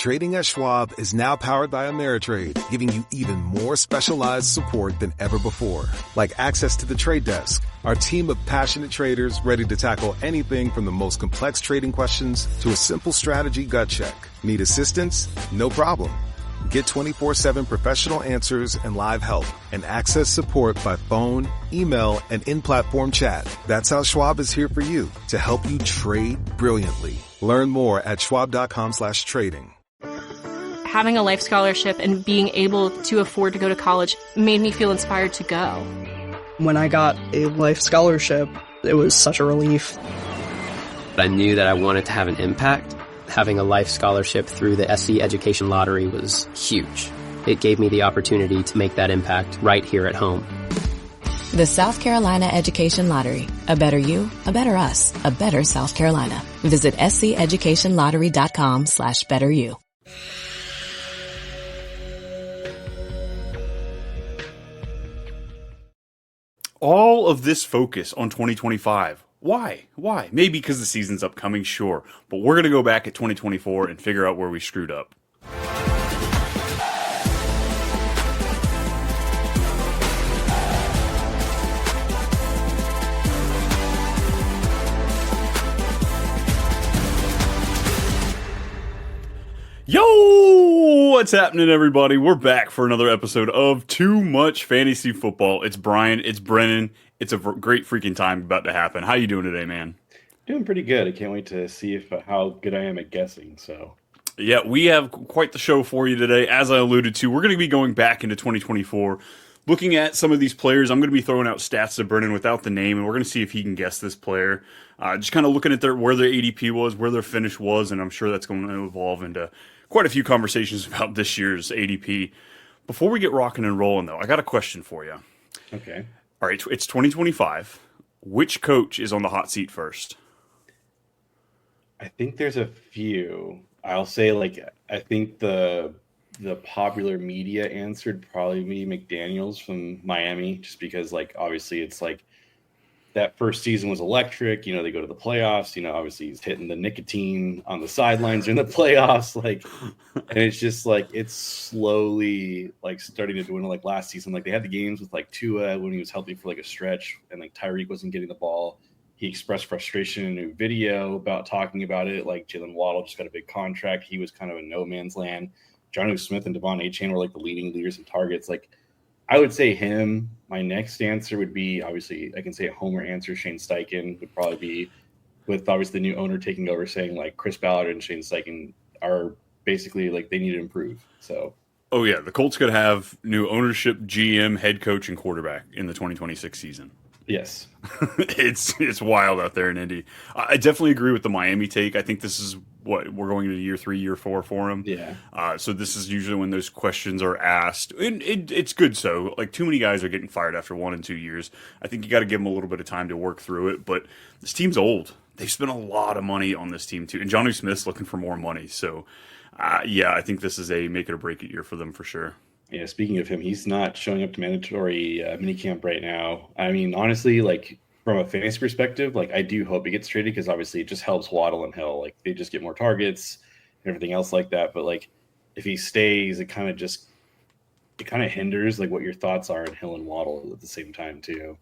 Trading at Schwab is now powered by Ameritrade, giving you even more specialized support than ever before. Like access to the trade desk, our team of passionate traders ready to tackle anything from the most complex trading questions to a simple strategy gut check. Need assistance? No problem. Get 24/7 professional answers and live help, and access support by phone, email, and in-platform chat. That's how Schwab is here for you, to help you trade brilliantly. Learn more at schwab.com/trading. Having a life scholarship and being able to afford to go to college made me feel inspired to go. When I got a life scholarship, it was such a relief. I knew that I wanted to have an impact. Having a life scholarship through the SC Education Lottery was huge. It gave me the opportunity to make that impact right here at home. The South Carolina Education Lottery. A better you, a better us, a better South Carolina. Visit sceducationlottery.com/betteryou. All of this focus on 2025. Why? Maybe because the season's upcoming, sure. But we're going to go back at 2024 and figure out where we screwed up. Yo, what's happening, everybody? We're back for another episode of Too Much Fantasy Football. It's Brian, it's Brennan. It's a great freaking time about to happen. How you doing today, man? Doing pretty good. I can't wait to see how good I am at guessing. So, yeah, we have quite the show for you today. As I alluded to, we're going to be going back into 2024, looking at some of these players. I'm going to be throwing out stats to Brennan without the name, and we're going to see if he can guess this player. Just kind of looking at where their ADP was, where their finish was, and I'm sure that's going to evolve into quite a few conversations about this year's ADP. Before we get rocking and rolling, though, I got a question for you. Okay. All right, it's 2025. Which coach is on the hot seat first? I think there's a few. I'll say, I think the popular media answer would probably be McDaniels from Miami, just because, obviously it's that first season was electric. They go to the playoffs. Obviously he's hitting the nicotine on the sidelines during the playoffs. And it's just it's slowly starting to dwindle. Last season, they had the games with Tua when he was healthy for a stretch, and Tyreek wasn't getting the ball. He expressed frustration in a new video about talking about it. Jalen Waddle just got a big contract. He was kind of a no man's land. Jonnu Smith and Devon Achane were the leading leaders in targets. I would say him. My next answer would be, obviously, I can say a homer answer. Shane Steichen would probably be, with obviously the new owner taking over, saying Chris Ballard and Shane Steichen are basically they need to improve. So, oh yeah, the Colts could have new ownership, GM, head coach, and quarterback in the 2026 season. Yes, it's wild out there in Indy. I definitely agree with the Miami take. I think this is what we're going into year 3, year 4 for him. Yeah. So this is usually when those questions are asked. And it's good. So too many guys are getting fired after 1 and 2 years. I think you got to give them a little bit of time to work through it. But this team's old. They've spent a lot of money on this team too. And Jonnu Smith's looking for more money. So yeah, I think this is a make it or break it year for them for sure. Yeah, speaking of him, he's not showing up to mandatory minicamp right now. I mean, honestly, from a fantasy perspective, I do hope he gets traded, because obviously it just helps Waddle and Hill. They just get more targets and everything else like that. But if he stays, it kind of hinders what your thoughts are in Hill and Waddle at the same time too.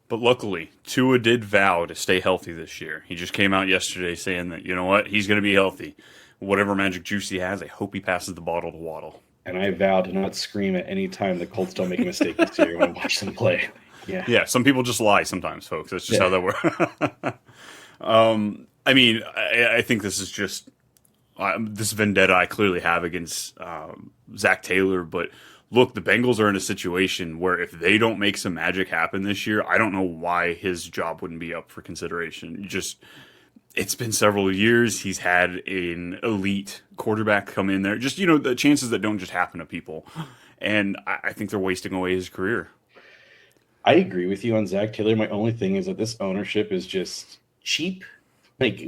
But luckily, Tua did vow to stay healthy this year. He just came out yesterday saying that, you know what, he's going to be healthy. Whatever magic juice he has, I hope he passes the bottle to Waddle. And I vow to not scream at any time the Colts don't make a mistake this year when I watch them play. Yeah, some people just lie sometimes, folks. That's just how that works. I mean, I think this is just this vendetta I clearly have against Zach Taylor. But look, the Bengals are in a situation where if they don't make some magic happen this year, I don't know why his job wouldn't be up for consideration. It's been several years. He's had an elite quarterback come in there. Just, the chances that don't just happen to people. And I think they're wasting away his career. I agree with you on Zach Taylor. My only thing is that this ownership is just cheap. If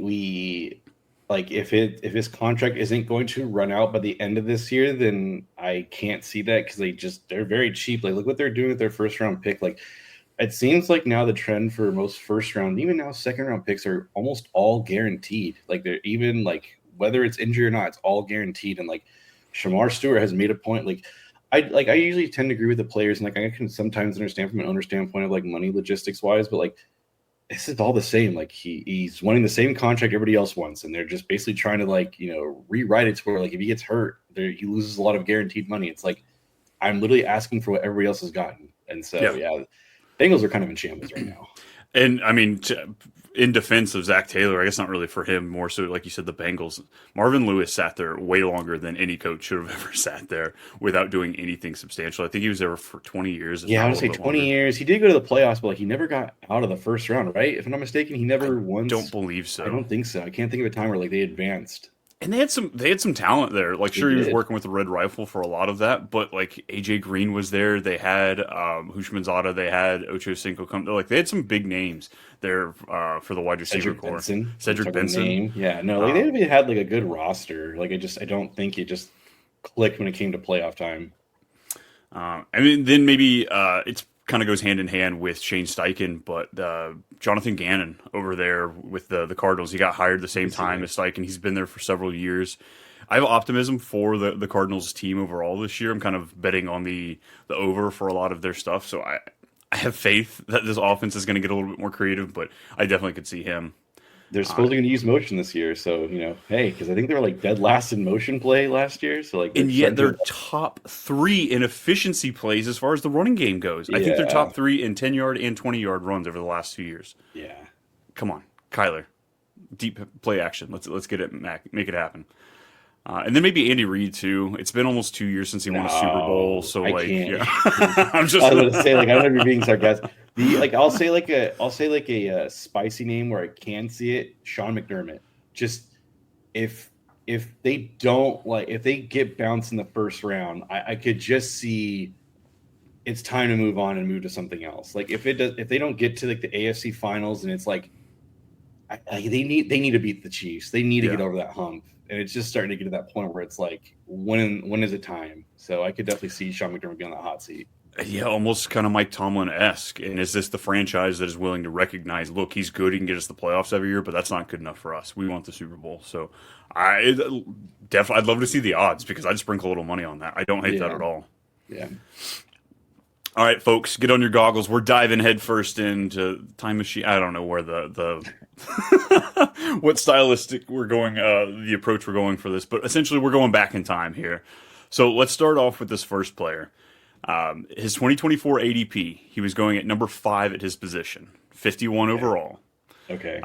his contract isn't going to run out by the end of this year, then I can't see that, because they're very cheap. Look what they're doing with their first round pick. It seems like now the trend for most first round, even now second round picks, are almost all guaranteed. They're even whether it's injury or not, it's all guaranteed. And like Shamar Stewart has made a point. I usually tend to agree with the players, and like I can sometimes understand from an owner standpoint of like money logistics wise, but like this is all the same. Like he's wanting the same contract everybody else wants, and they're just basically trying to like, you know, rewrite it to where like if he gets hurt, he loses a lot of guaranteed money. It's like I'm literally asking for what everybody else has gotten, and so yeah Bengals are kind of in shambles right now. And I mean, in defense of Zach Taylor, I guess not really for him, more so like you said, the Bengals. Marvin Lewis sat there way longer than any coach should have ever sat there without doing anything substantial. I think he was there for 20 years. Yeah, I would say 20 years. He did go to the playoffs, but like he never got out of the first round, right? If I'm not mistaken, he never won. Don't believe so. I don't think so. I can't think of a time where like they advanced. And they had some talent there. Like, sure, he was working with the Red Rifle for a lot of that, but like AJ Green was there. They had Hushmanzada. They had Ocho Cinco come. Like, they had some big names there for the wide receiver core. Cedric Benson. Yeah, no, like they had like a good roster. Like, I don't think it just clicked when it came to playoff time. I mean, then maybe it's kind of goes hand in hand with Shane Steichen, but Jonathan Gannon over there with the Cardinals, he got hired the same time as Steichen. He's been there for several years. I have optimism for the Cardinals team overall this year. I'm kind of betting on the over for a lot of their stuff. So I have faith that this offense is going to get a little bit more creative, but I definitely could see him. They're supposedly going to use motion this year, so, you know, hey, because I think they were like dead last in motion play last year. So like, and yet they're top 3 in efficiency plays as far as the running game goes. I think they're top 3 in 10-yard and 20-yard runs over the last 2 years. Yeah, come on, Kyler, deep play action. Let's get it, make it happen. And then maybe Andy Reid too. It's been almost 2 years since he won a Super Bowl, so like, yeah. I'm just. I was going to say, like, I don't know if you're being sarcastic. I'll say a spicy name where I can see it. Sean McDermott. Just if they don't if they get bounced in the first round, I could just see it's time to move on and move to something else. Like if they don't get to like the AFC finals and it's like they need to beat the Chiefs. They need to get over that hump. And it's just starting to get to that point where it's like, when is it time? So I could definitely see Sean McDermott be on that hot seat. Yeah, almost kind of Mike Tomlin-esque. And is this the franchise that is willing to recognize, look, he's good, he can get us the playoffs every year, but that's not good enough for us. We want the Super Bowl. So I'd love to see the odds because I'd sprinkle a little mone on that. I don't hate that at all. Yeah. All right, folks, get on your goggles. We're diving headfirst into Time Machine. I don't know where the what stylistic we're going, the approach we're going for this, but essentially we're going back in time here. So let's start off with this first player. His 2024 ADP, he was going at number 5 at his position, 51 overall. Okay.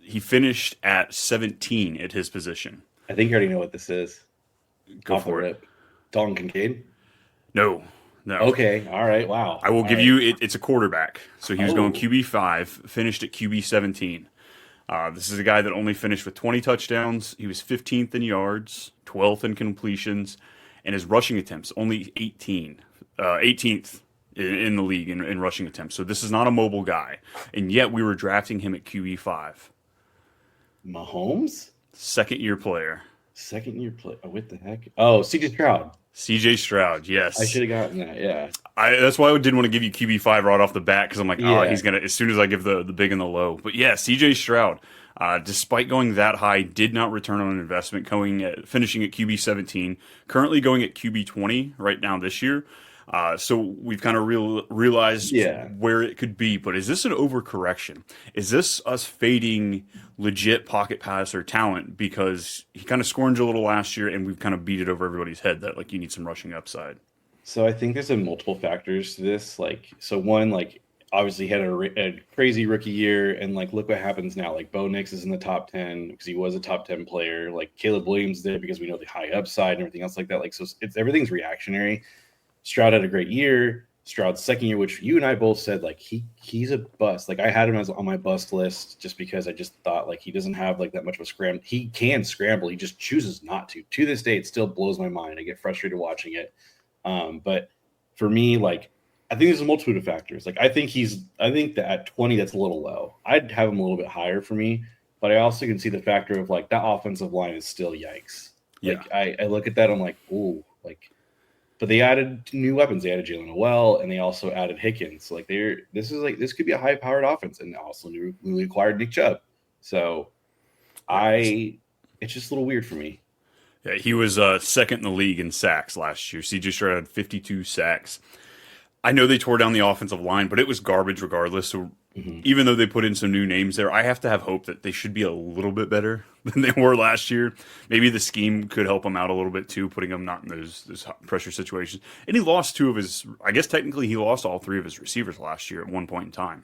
He finished at 17 at his position. I think you already know what this is. Go for it. Dalton Kincaid? No. Okay. All right. Wow. I will give you it's a quarterback. So he was going QB5, finished at QB17. This is a guy that only finished with 20 touchdowns. He was 15th in yards, 12th in completions, and his rushing attempts only 18th in the league in rushing attempts. So this is not a mobile guy, and yet we were drafting him at QB5. Mahomes? Second year player. What the heck? Oh, CJ Stroud, yes. I should have gotten that, yeah. That's why I didn't want to give you QB5 right off the bat, because I'm like, he's going to, as soon as I give the big and the low. But yeah, CJ Stroud, despite going that high, did not return on investment, finishing at QB17, currently going at QB20 right now this year. So we've kind of realized where it could be. But is this an overcorrection? Is this us fading legit pocket passer talent because he kind of scored a little last year and we've kind of beat it over everybody's head that like you need some rushing upside? So I think there's multiple factors to this. One, obviously he had a crazy rookie year, and look what happens now. Bo Nix is in the top 10 because he was a top 10 player. Caleb Williams did because we know the high upside and everything else like that. So everything's reactionary. Stroud had a great year. Stroud's second year, which you and I both said he's a bust. I had him on my bust list just because I just thought he doesn't have that much of a scramble. He can scramble. He just chooses not to. To this day, it still blows my mind. I get frustrated watching it. But for me, I think there's a multitude of factors. I think that at 20, that's a little low. I'd have him a little bit higher for me, but I also can see the factor of that offensive line is still yikes. I look at that, I'm like, ooh, but they added new weapons. They added Jalen Noel, and they also added Hickens. This could be a high-powered offense, and also newly acquired Nick Chubb. So I it's just a little weird for me. Yeah, he was second in the league in sacks last year. CJ Stroud had 52 sacks. I know they tore down the offensive line, but it was garbage regardless. So even though they put in some new names there, I have to have hope that they should be a little bit better than they were last year. Maybe the scheme could help them out a little bit too, putting them not in those pressure situations. And he lost two of his, I guess technically he lost all three of his receivers last year at one point in time.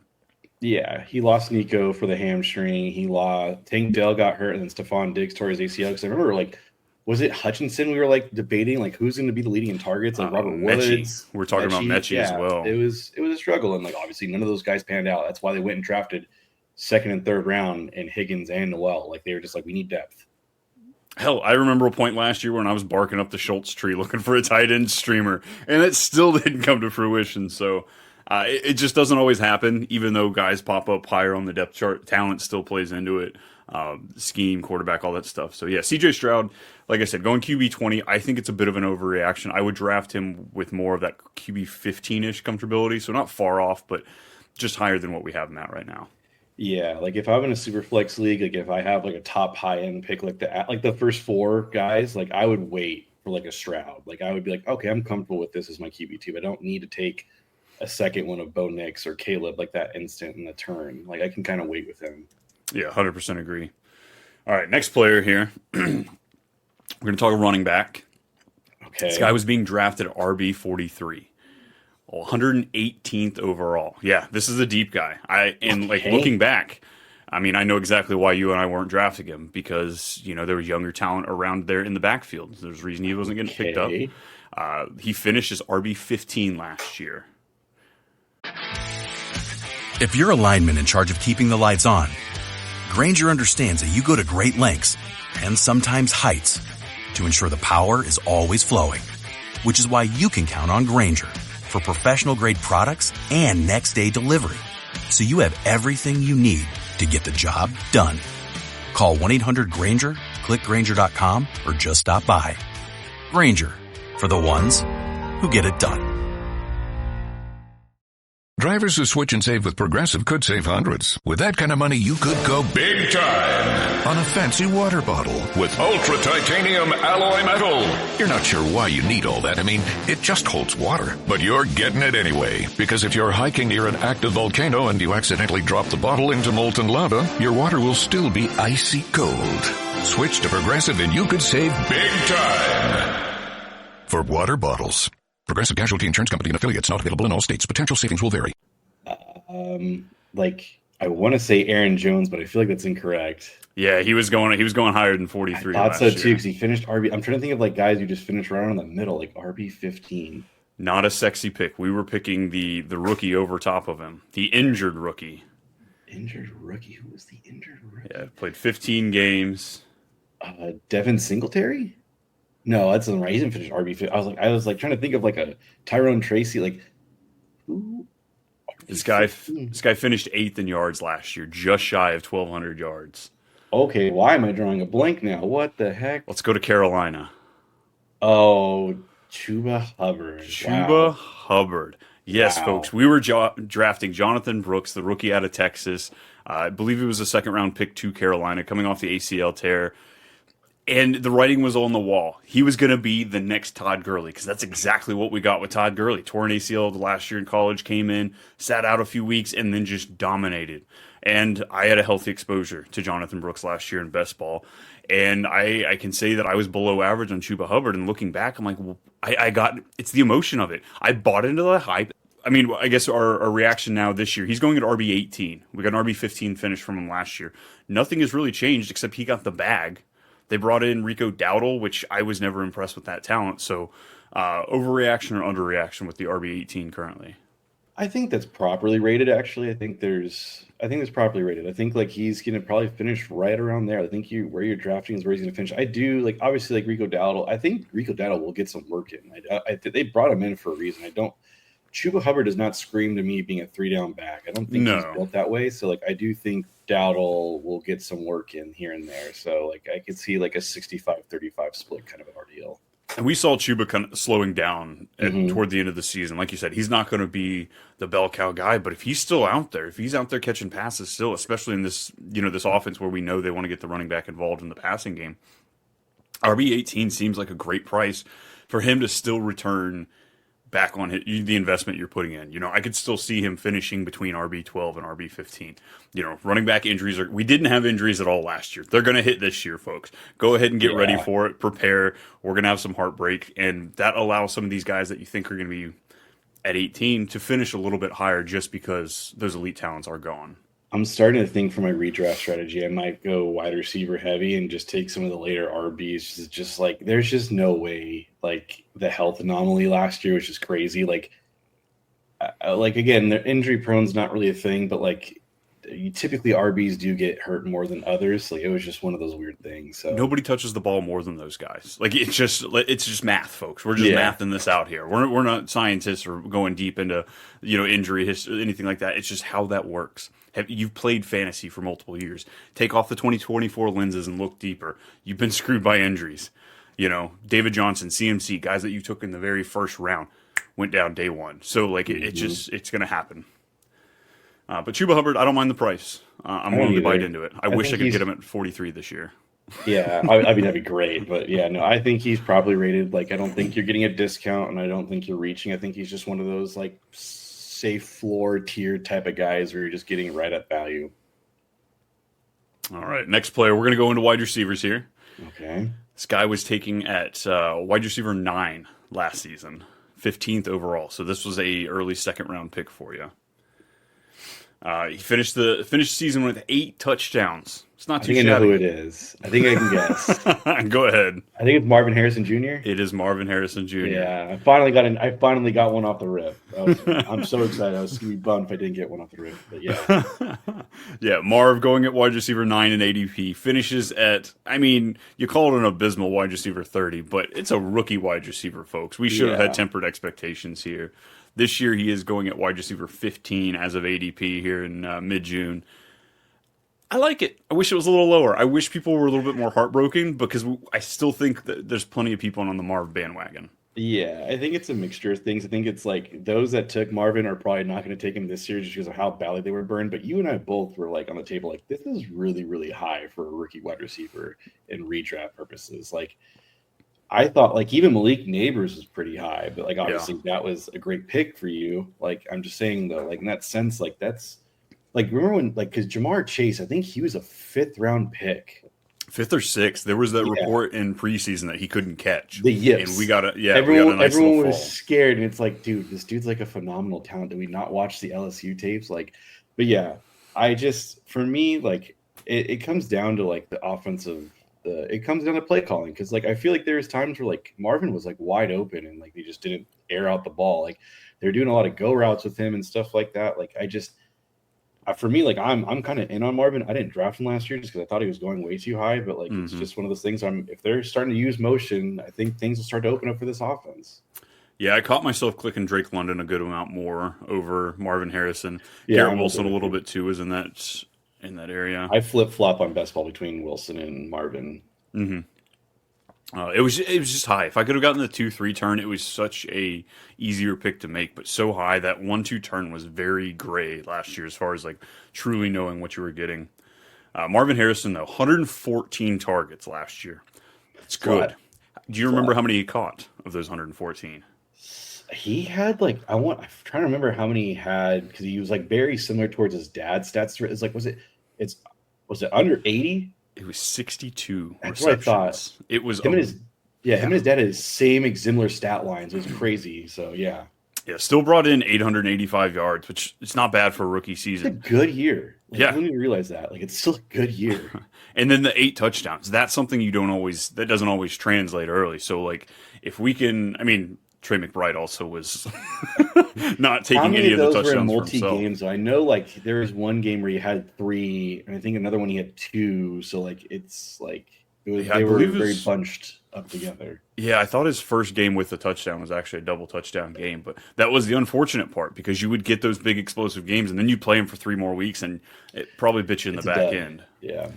Yeah, he lost Nico for the hamstring. He lost Tank Dell got hurt, and then Stephon Diggs tore his ACL. Because I remember, like, was it Hutchinson? We were like debating like who's going to be the leading in targets, like Robert Woods. We're talking about Mechie as well. It was a struggle, and like obviously none of those guys panned out. That's why they went and drafted second and third round in Higgins and Noel. Like they were just like, we need depth. Hell, I remember a point last year when I was barking up the Schultz tree looking for a tight end streamer, and it still didn't come to fruition. So it just doesn't always happen, even though guys pop up higher on the depth chart. Talent still plays into it. Scheme, quarterback, all that stuff. So yeah, CJ Stroud, like I said, going QB 20, I think it's a bit of an overreaction. I would draft him with more of that QB 15-ish comfortability, so not far off, but just higher than what we have him at right now. Yeah, like if I'm in a super flex league, like if I have like a top high end pick, like the first four guys, like I would wait for like a Stroud. Like I would be like, okay, I'm comfortable with this as my QB2. I don't need to take a second one of Bo Nix or Caleb like that instant in the turn. Like I can kind of wait with him. Yeah, 100% agree. All right, next player here. We're going to talk running back. Okay. This guy was being drafted at RB 43. 118th overall. Yeah, this is a deep guy. Like looking back, I mean, I know exactly why you and I weren't drafting him because, you know, there was younger talent around there in the backfield. There's a reason he wasn't getting picked up. He finished as RB 15 last year. If you're a lineman in charge of keeping the lights on, Grainger understands that you go to great lengths and sometimes heights to ensure the power is always flowing, which is why you can count on Grainger for professional-grade products and next-day delivery, so you have everything you need to get the job done. Call 1-800-GRAINGER, click Grainger.com, or just stop by. Grainger, for the ones who get it done. Drivers who switch and save with Progressive could save hundreds. With that kind of money, you could go big time on a fancy water bottle with ultra titanium alloy metal. You're not sure why you need all that. I mean, it just holds water. But you're getting it anyway. Because if you're hiking near an active volcano and you accidentally drop the bottle into molten lava, your water will still be icy cold. Switch to Progressive and you could save big time. For water bottles. Progressive Casualty Insurance Company and affiliates, not available in all states. Potential savings will vary. Like I want to say Aaron Jones, but I feel like that's incorrect. Yeah, he was going higher than 43. I thought so too, because he finished RB. I'm trying to think of like guys who just finished right around in the middle, like RB 15. Not a sexy pick. We were picking the rookie over top of him, the injured rookie. Injured rookie? Who was the injured rookie? Yeah, played 15 games. Devin Singletary? No, that's right. He didn't finish RB. I was like trying to think of like a Tyrone Tracy. Like who? This guy finished 8th in yards last year, just shy of 1,200 yards. Okay, why am I drawing a blank now? What the heck? Let's go to Carolina. Oh, Chuba Hubbard. Chuba Hubbard. Yes, folks. We were drafting Jonathan Brooks, the rookie out of Texas. I believe he was a second-round pick to Carolina, coming off the ACL tear. And the writing was on the wall. He was going to be the next Todd Gurley, because that's exactly what we got with Todd Gurley. Tore an ACL the last year in college, came in, sat out a few weeks, and then just dominated. And I had a healthy exposure to Jonathan Brooks last year in best ball. And I can say that I was below average on Chuba Hubbard. And looking back, I'm like, well, it's the emotion of it. I bought into the hype. I mean, I guess our reaction now this year, he's going at RB 18. We got an RB 15 finish from him last year. Nothing has really changed except he got the bag. They brought in Rico Dowdle, which I was never impressed with that talent. So overreaction or underreaction with the RB 18 currently? I think that's properly rated, actually. I think it's properly rated. I think like he's going to probably finish right around there. I think where you're drafting is where he's going to finish. I do like obviously like Rico Dowdle. I think Rico Dowdle will get some work in. They brought him in for a reason. Chuba Hubbard does not scream to me being a 3-down back. I don't think he's built that way. So like I do think Dowdle will get some work in here and there. So like I could see like a 65-35 split kind of an ordeal. And we saw Chuba kind of slowing down toward the end of the season. Like you said, he's not going to be the bell cow guy, but if he's still out there, if he's out there catching passes still, especially in this, this offense where we know they want to get the running back involved in the passing game, RB18 seems like a great price for him to still return back on the investment you're putting in. I could still see him finishing between RB12 and RB15. Running back injuries we didn't have injuries at all last year. They're going to hit this year, folks. Go ahead and get ready for it. Prepare. We're going to have some heartbreak, and that allows some of these guys that you think are going to be at 18 to finish a little bit higher just because those elite talents are gone. I'm starting to think for my redraft strategy, I might go wide receiver heavy and just take some of the later RBs. Just like, there's just no way, like the health anomaly last year was just crazy. Like again, the injury prone is not really a thing, but like typically RBs do get hurt more than others. Like it was just one of those weird things. So nobody touches the ball more than those guys. Like it's just math, folks. We're just mathing this out here. We're not scientists or going deep into, injury history, anything like that. It's just how that works. You've played fantasy for multiple years. Take off the 2024 lenses and look deeper. You've been screwed by injuries. David Johnson, CMC, guys that you took in the very first round went down day one. So like it's going to happen. But Chuba Hubbard, I don't mind the price. I'm willing to bite into it. I wish I could get him at 43 this year. Yeah, I mean, that'd be great. But yeah, no, I think he's probably rated. Like, I don't think you're getting a discount, and I don't think you're reaching. I think he's just one of those like safe floor tier type of guys where you're just getting right at value. All right, next player. We're going to go into wide receivers here. Okay. This guy was taking at wide receiver 9 last season, 15th overall. So this was a early second round pick for you. He finished the season with 8 touchdowns. It's not too shabby. I think I know who it is. I think I can guess. Go ahead. I think it's Marvin Harrison Jr. It is Marvin Harrison Jr. Yeah, I finally got one off the rip. I'm so excited. I was going to be bummed if I didn't get one off the rip. But yeah. Yeah, Marv going at wide receiver 9 in ADP finishes at, you call it an abysmal wide receiver 30, but it's a rookie wide receiver, folks. We should have had tempered expectations here. This year he is going at wide receiver 15 as of ADP here in mid-June. I like it. I wish it was a little lower. I wish people were a little bit more heartbroken because I still think that there's plenty of people on the Marv bandwagon. Yeah, I think it's a mixture of things. I think it's like those that took Marvin are probably not going to take him this year just because of how badly they were burned. But you and I both were like on the table, like this is really, really high for a rookie wide receiver in redraft purposes. Like I thought like even Malik Neighbors was pretty high, but like obviously that was a great pick for you. Like I'm just saying though, like in that sense, like that's like remember when like because Jamar Chase, I think he was a 5th round pick. 5th or 6th. There was that report in preseason that he couldn't catch. The yips. And we got a everyone was scared, and it's like, dude, this dude's like a phenomenal talent. Did we not watch the LSU tapes? Like, but yeah, for me, like it comes down to like the offensive. It comes down to play calling because like I feel like there's times where like Marvin was like wide open and like they just didn't air out the ball. Like they're doing a lot of go routes with him and stuff like that. Like for me, like I'm kind of in on Marvin. I didn't draft him last year just because I thought he was going way too high. But like it's just one of those things. If they're starting to use motion, I think things will start to open up for this offense. Yeah, I caught myself clicking Drake London a good amount more over Marvin Harrison. Yeah, Garrett Wilson a little bit too was in that area. I flip flop on best ball between Wilson and Marvin. Mm-hmm. It was just high. If I could have gotten the 2-3 turn, it was such a easier pick to make, but so high that 1-2 turn was very gray last year as far as like truly knowing what you were getting. Marvin Harrison though, 114 targets last year. It's good. Do you remember how many he caught of those 114? He had like I'm trying to remember how many he had because he was like very similar towards his dad's stats. It's like was it under 80? It was 62 That's receptions. What I thought. It was him and his dad had the same similar stat lines. It was crazy. So yeah. Yeah, still brought in 885 yards, which it's not bad for a rookie season. It's a good year. Like, yeah. I didn't even realize that. Like it's still a good year. And then the 8 touchdowns. That's something that doesn't always translate early. So like if we can Trey McBride also was not taking any of the touchdowns for himself. Games? I know, like there was one game where he had 3, and I think another one he had 2. So like it's like they were very bunched up together. Yeah, I thought his first game with the touchdown was actually a double touchdown game, but that was the unfortunate part because you would get those big explosive games, and then you play him for 3 more weeks, and it probably bit you in the back end. Yeah.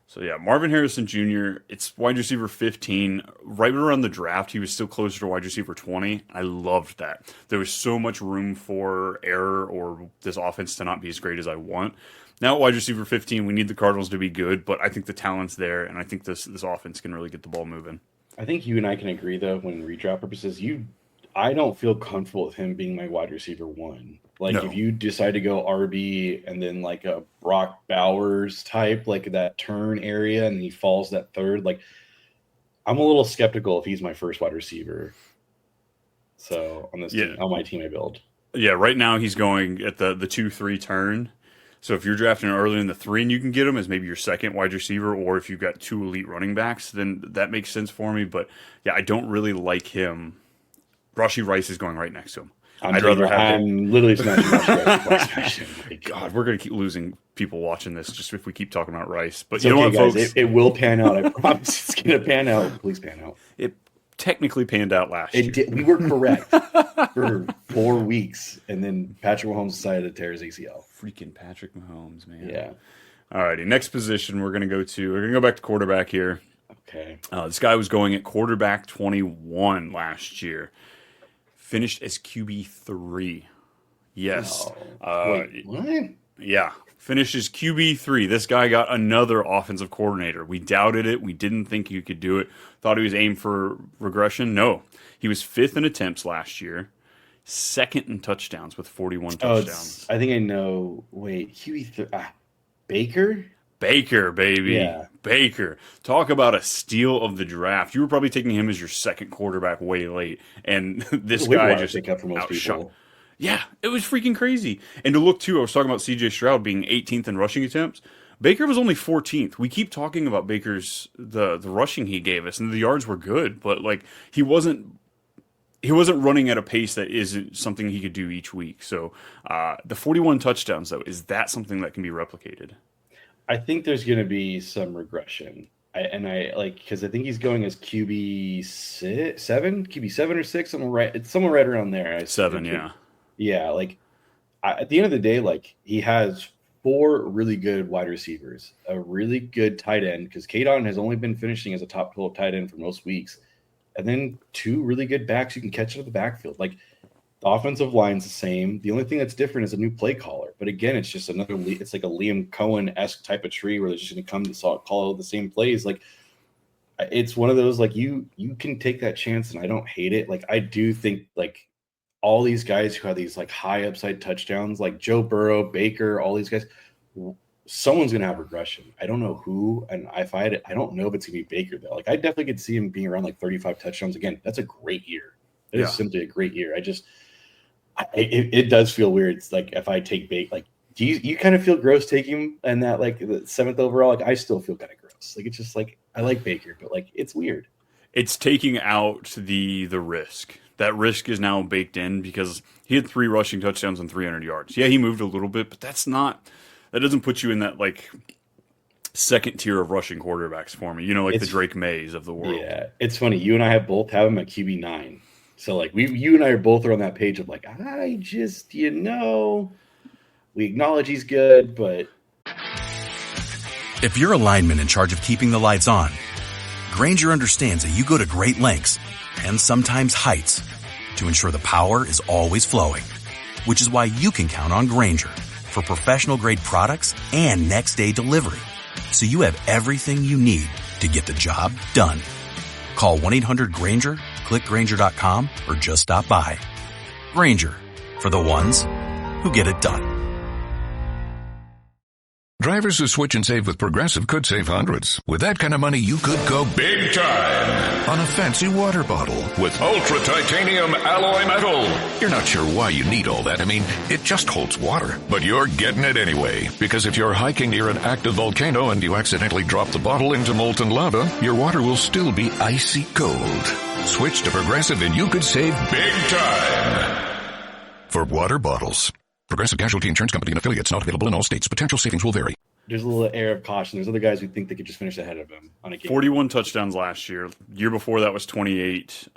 So yeah, Marvin Harrison Jr., it's wide receiver 15. Right around the draft, he was still closer to wide receiver 20. I loved that. There was so much room for error or this offense to not be as great as I want. Now at wide receiver 15, we need the Cardinals to be good, but I think the talent's there, and I think this offense can really get the ball moving. I think you and I can agree, though, when redraft purposes, I don't feel comfortable with him being my wide receiver 1. Like, No. if you decide to go RB and then like a Brock Bowers type, like that turn area, and he falls that third, like, I'm a little skeptical if he's my first wide receiver. So on this team, on my team I build. Yeah, right now he's going at the 2-3 turn. So if you're drafting early in the 3 and you can get him as maybe your second wide receiver, or if you've got 2 elite running backs, then that makes sense for me. But yeah, I don't really like him. Rashee Rice is going right next to him. I'm literally smashing Rice. God, we're going to keep losing people watching this just if we keep talking about Rice. But it's you know okay, what, guys, folks? It will pan out. I promise it's going to pan out. Please pan out. It technically panned out last year. We were correct for 4 weeks, and then Patrick Mahomes decided to tear his ACL. Freaking Patrick Mahomes, man. Yeah. All righty, next position we're going to go back to quarterback here. Okay. This guy was going at quarterback 21 last year. Finished as QB3. Yes. Wait, what? Yeah. Finished as QB3. This guy got another offensive coordinator. We doubted it. We didn't think he could do it. Thought he was aimed for regression. No. He was 5th in attempts last year. 2nd in touchdowns with 41 touchdowns. I think I know. Wait, QB3. Baker? Baker, baby. Yeah. Baker. Talk about a steal of the draft. You were probably taking him as your second quarterback way late. And this guy just pick up for most people. Yeah, it was freaking crazy. And to look, too, I was talking about C.J. Stroud being 18th in rushing attempts. Baker was only 14th. We keep talking about Baker's the rushing he gave us, and the yards were good, but like he wasn't running at a pace that isn't something he could do each week. So the 41 touchdowns, though, is that something that can be replicated? I think there's going to be some regression. Because I think he's going as QB7 or 6, it's somewhere right around there. 7, yeah. Yeah, at the end of the day, he has 4 really good wide receivers, a really good tight end, because Kadon has only been finishing as a top 12 tight end for most weeks, and then 2 really good backs you can catch out of the backfield. The offensive line's the same. The only thing that's different is a new play caller. But again, it's just it's like a Liam Cohen-esque type of tree where they're just going to come to call the same plays. It's one of those, you can take that chance, and I don't hate it. I do think, all these guys who have these, high upside touchdowns, like Joe Burrow, Baker, all these guys, someone's going to have regression. I don't know who, and I don't know if it's going to be Baker, though. I definitely could see him being around, 35 touchdowns. Again, that's a great year. It is simply a great year. It does feel weird. It's if I take Baker, do you kind of feel gross taking him and that the 7th overall? I still feel kind of gross. It's just I like Baker, but it's weird. It's taking out the risk. That risk is now baked in because he had 3 rushing touchdowns and 300 yards. Yeah, he moved a little bit, but that doesn't put you in that second tier of rushing quarterbacks for me. The Drake Mays of the world. Yeah, it's funny. You and I both have him at QB9. So you and I are both on that page of I just, we acknowledge he's good, but if you're a lineman in charge of keeping the lights on, Grainger understands that you go to great lengths and sometimes heights to ensure the power is always flowing, which is why you can count on Grainger for professional grade products and next day delivery. So you have everything you need to get the job done. Call 1-800-GRAINGER, click Grainger.com, or just stop by. Grainger, for the ones who get it done. Drivers who switch and save with Progressive could save hundreds. With that kind of money, you could go big time on a fancy water bottle with ultra titanium alloy metal. You're not sure why you need all that. I mean, it just holds water. But you're getting it anyway. Because if you're hiking near an active volcano and you accidentally drop the bottle into molten lava, your water will still be icy cold. Switch to Progressive and you could save big time. For water bottles. Progressive Casualty Insurance Company and affiliates, not available in all states. Potential savings will vary. There's a little air of caution. There's other guys who think they could just finish ahead of him on a game. 41 touchdowns last year. Year before that was 28.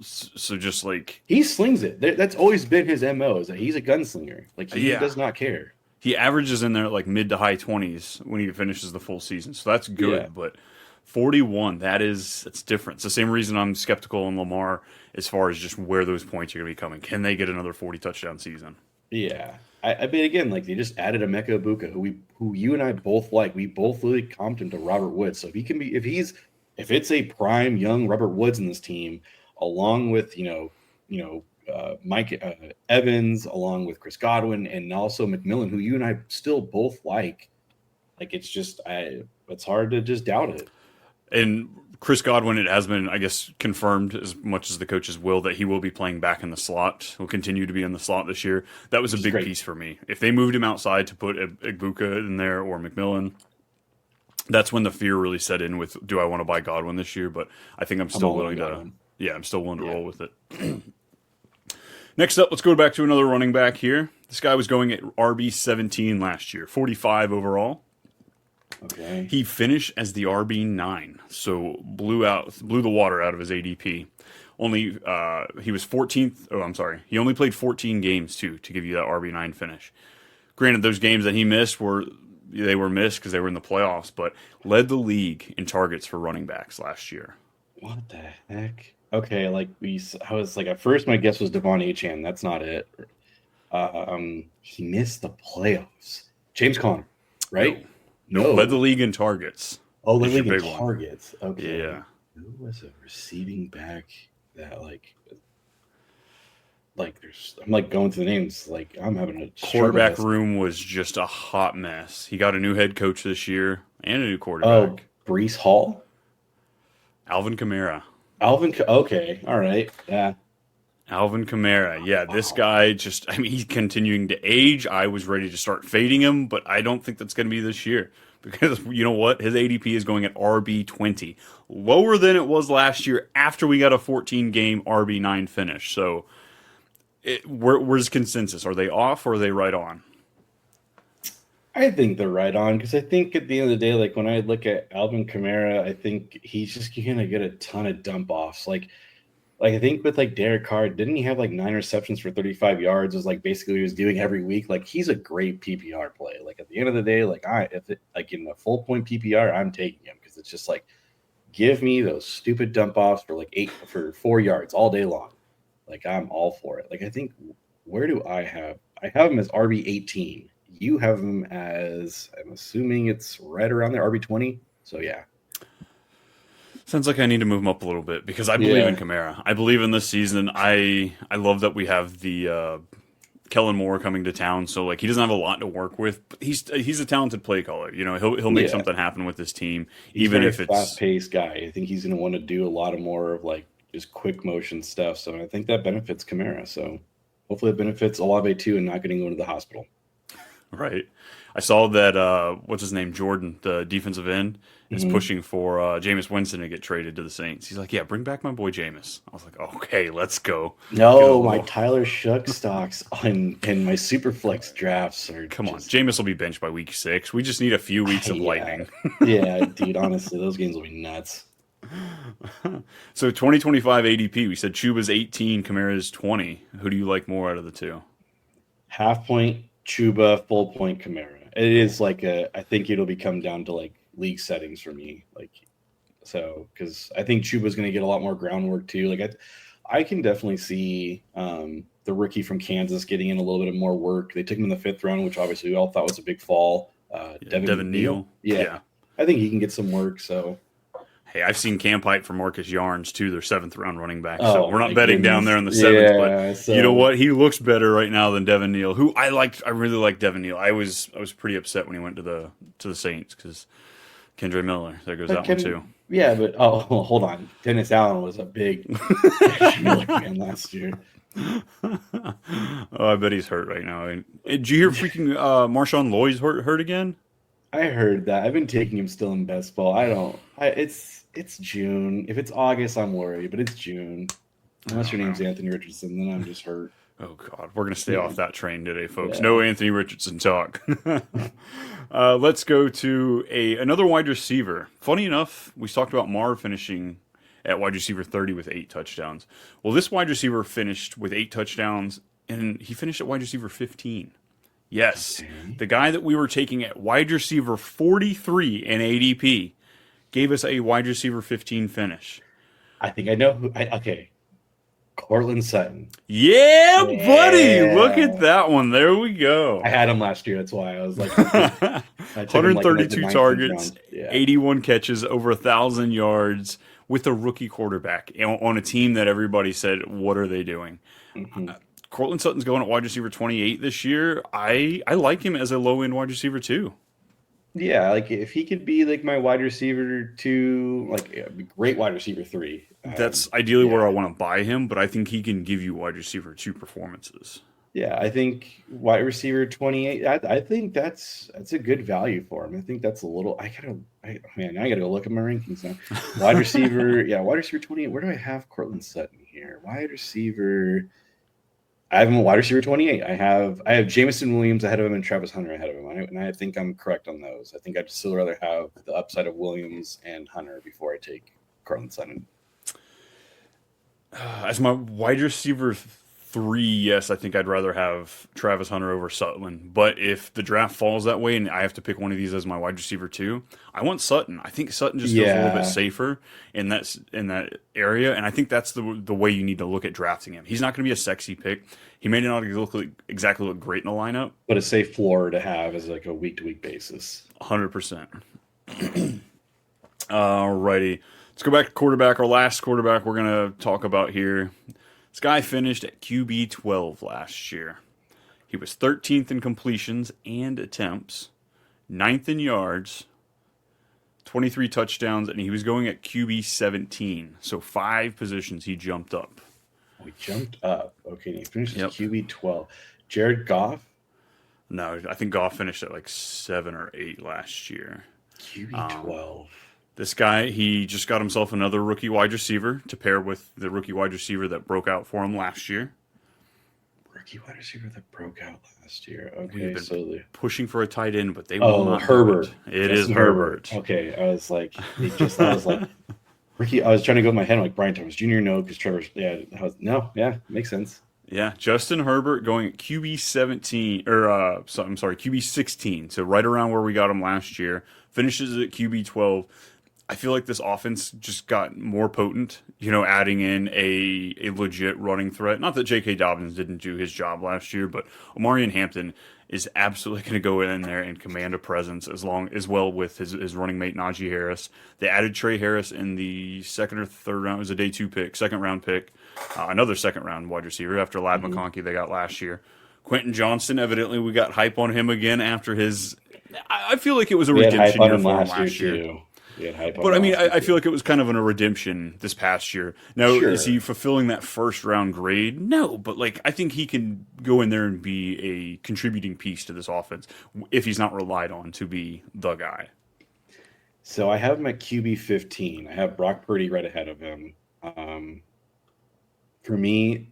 So just he slings it. That's always been his MO, is that he's a gunslinger. He does not care. He averages in there like mid to high 20s when he finishes the full season. So that's good. Yeah. But 41, that's different. It's the same reason I'm skeptical in Lamar as far as just where those points are going to be coming. Can they get another 40 touchdown season? Yeah. I mean, again, like they just added Emeka Egbuka, who you and I both like. We both really comped him to Robert Woods. So if he can be, if it's a prime young Robert Woods in this team, along with Mike Evans, along with Chris Godwin, and also McMillan, who you and I still both like it's just it's hard to just doubt it. And Chris Godwin, it has been, I guess, confirmed as much as the coaches will that he will be playing back in the slot. He'll continue to be in the slot this year. That was a big piece for me. If they moved him outside to put Egbuka in there or McMillan, that's when the fear really set in with, do I want to buy Godwin this year? But I think I'm still willing to roll with it. Next up, let's go back to another running back here. This guy was going at RB17 last year, 45 overall. Okay. He finished as the RB9, so blew the water out of his ADP. He was 14th. Oh, I'm sorry. He only played 14 games to give you that RB9 finish. Granted, those games that he missed were missed because they were in the playoffs, but led the league in targets for running backs last year. What the heck? Okay, I was like, at first my guess was Devon Achane. That's not it. He missed the playoffs. James Conner, right? No, led the league in targets. Oh, led the league in targets. Okay. Yeah. Who was a receiving back that I'm going through the names. I'm having a quarterback room was just a hot mess. He got a new head coach this year and a new quarterback. Oh, Breece Hall? Alvin Kamara. Okay. All right. Yeah. Alvin Kamara. Yeah, this guy he's continuing to age. I was ready to start fading him, but I don't think that's going to be this year because you know what? His ADP is going at RB20, lower than it was last year after we got a 14-game RB9 finish. So where's consensus? Are they off or are they right on? I think they're right on because I think at the end of the day, when I look at Alvin Kamara, I think he's just going to get a ton of dump offs. I think with Derek Carr, didn't he have 9 receptions for 35 yards? Was basically what he was doing every week. He's a great PPR play. At the end of the day, in a full point PPR, I'm taking him because it's just give me those stupid dump offs for 4 yards all day long. I'm all for it. I think where do I have him as RB18. You have him as, I'm assuming it's right around there, RB20. So yeah. Sounds like I need to move him up a little bit because I believe in Kamara. I believe in this season. I love that we have the Kellen Moore coming to town. So he doesn't have a lot to work with, but he's a talented play caller. He'll make something happen with this team, even if it's fast-paced guy. I think he's going to want to do a lot of more of just quick motion stuff. So I think that benefits Kamara. So hopefully it benefits Olave too, and not getting going to the hospital. Right. I saw that, what's his name, Jordan, the defensive end, is pushing for Jameis Winston to get traded to the Saints. He's like, yeah, bring back my boy Jameis. I was like, okay, let's go. No, my Tyler Shuck stocks and my Superflex drafts are Come on, Jameis will be benched by week 6. We just need a few weeks of lightning. Yeah, dude, honestly, those games will be nuts. So 2025 ADP, we said Chuba's 18, Kamara's 20. Who do you like more out of the two? Half point Chuba, full point Kamara. It is I think it'll come down to league settings for me. Because I think Chuba's going to get a lot more groundwork too. I can definitely see the rookie from Kansas getting in a little bit of more work. They took him in the 5th round, which obviously we all thought was a big fall. Devin Neal. Yeah. I think he can get some work. So. Hey, I've seen camp height for Marcus Yarns too, their 7th round running back. So we're not betting down there in the 7th, but you know what? He looks better right now than Devin Neal, who I liked. I really like Devin Neal. I was pretty upset when he went to the Saints because Kendre Miller. There goes that one too. Yeah, but hold on. Dennis Allen was a big Miller fan last year. I bet he's hurt right now. Did you hear freaking Marshawn Lloyd's hurt again? I heard that. I've been taking him still in best ball. It's June. If it's August, I'm worried, but it's June. Unless your name's Anthony Richardson, then I'm just hurt. Oh, God. We're going to stay off that train today, folks. Yeah. No Anthony Richardson talk. Let's go to another wide receiver. Funny enough, we talked about Marv finishing at wide receiver 30 with 8 touchdowns. Well, this wide receiver finished with 8 touchdowns, and he finished at wide receiver 15. Yes. The guy that we were taking at wide receiver 43 in ADP gave us a wide receiver 15 finish. I think I know who. Okay. Courtland Sutton. Yeah, buddy. Look at that one. There we go. I had him last year. That's why I was like, 132 targets, 81 catches, over 1,000 yards with a rookie quarterback on a team that everybody said, what are they doing? Courtland Sutton's going at wide receiver 28 this year. I like him as a low-end wide receiver too. Yeah, like if he could be like my wide receiver 2, like a great wide receiver 3. That's ideally where I want to buy him, but I think he can give you wide receiver 2 performances. Yeah, I think wide receiver 28. I think that's a good value for him. I think that's a little. I gotta go look at my rankings now. Wide receiver, wide receiver 28. Where do I have Courtland Sutton here? Wide receiver. I have him a wide receiver 28. I have Jameson Williams ahead of him and Travis Hunter ahead of him, and I think I'm correct on those. I think I'd still rather have the upside of Williams and Hunter before I take Courtland Sutton. As my wide receiver 3, yes, I think I'd rather have Travis Hunter over Sutton. But if the draft falls that way and I have to pick one of these as my wide receiver 2, I want Sutton. I think Sutton just feels a little bit safer in that area, and I think that's the way you need to look at drafting him. He's not going to be a sexy pick. He may not exactly look great in a lineup, but a safe floor to have as like a week-to-week basis. 100%. Alrighty. Let's go back to quarterback. Our last quarterback we're going to talk about here. This guy finished at QB 12 last year. He was 13th in completions and attempts, 9th in yards, 23 touchdowns, and he was going at QB 17. So 5 positions he jumped up. We jumped up. Okay, he finished at QB 12. Jared Goff? No, I think Goff finished at like 7 or 8 last year. QB 12. This guy, he just got himself another rookie wide receiver to pair with the rookie wide receiver that broke out for him last year. Rookie wide receiver that broke out last year. Okay, so pushing for a tight end, but they will not. Herbert. It is Herbert. Okay, I was like, Ricky. I was trying to go in my head like Brian Thomas Jr. No, because Trevor's. Makes sense. Yeah, Justin Herbert going at QB 17 QB 16. So right around where we got him last year. Finishes at QB 12. I feel like this offense just got more potent, adding in a legit running threat. Not that J.K. Dobbins didn't do his job last year, but Omarion Hampton is absolutely going to go in there and command a presence as well with his running mate Najee Harris. They added Trey Harris in the second or third round. It was a day 2 pick, second round pick, another second round wide receiver after Ladd McConkey they got last year. Quentin Johnston, evidently we got hype on him again after his. I feel like it was a redemption year for him last year. But I mean, I feel like it was kind of a redemption this past year. Now, is he fulfilling that first round grade? No, but I think he can go in there and be a contributing piece to this offense if he's not relied on to be the guy. So I have him at QB 15. I have Brock Purdy right ahead of him. For me,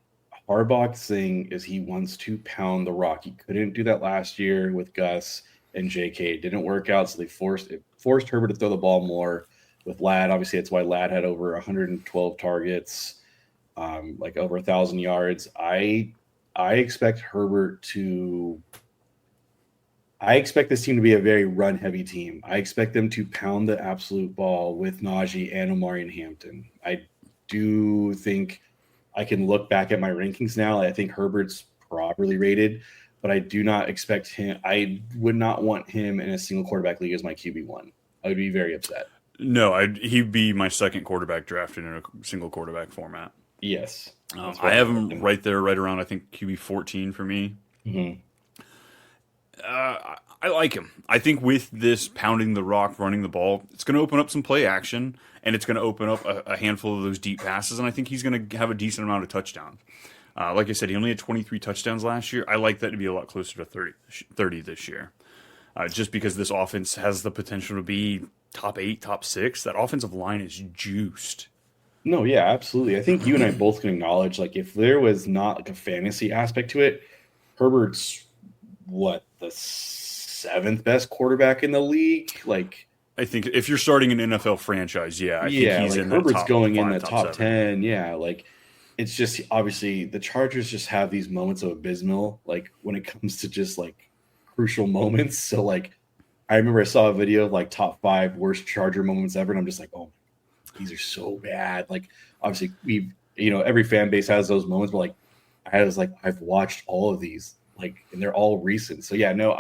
Harbaugh's thing is he wants to pound the rock. He couldn't do that last year with Gus and JK. It didn't work out, so they forced Herbert to throw the ball more with Ladd. Obviously, that's why Ladd had over 112 targets, like over 1,000 yards. I expect this team to be a very run-heavy team. I expect them to pound the absolute ball with Najee and Omarion Hampton. I do think I can look back at my rankings now. I think Herbert's properly rated, but I do not expect him. I would not want him in a single quarterback league as my QB1. I would be very upset. No, he'd be my second quarterback drafted in a single quarterback format. Yes. I have him right there, right around, I think, QB 14 for me. Mm-hmm. I like him. I think with this pounding the rock, running the ball, it's going to open up some play action, and it's going to open up a handful of those deep passes, and I think he's going to have a decent amount of touchdowns. Like I said, he only had 23 touchdowns last year. I like that to be a lot closer to 30 this year, just because this offense has the potential to be top 8, top 6. That offensive line is juiced. No, yeah, absolutely. I think you and I both can acknowledge, if there was not a fantasy aspect to it, Herbert's the 7th best quarterback in the league. I think if you're starting an NFL franchise, I think he's in Herbert's that going 5, in the top 10. Yeah, it's just obviously the Chargers just have these moments of abysmal, when it comes to just crucial moments. So like, I remember I saw a video of like top 5 worst Charger moments ever, and I'm just like, oh, these are so bad. Like, obviously, every fan base has those moments, but like, I've watched all of these, like, and they're all recent. So yeah, no,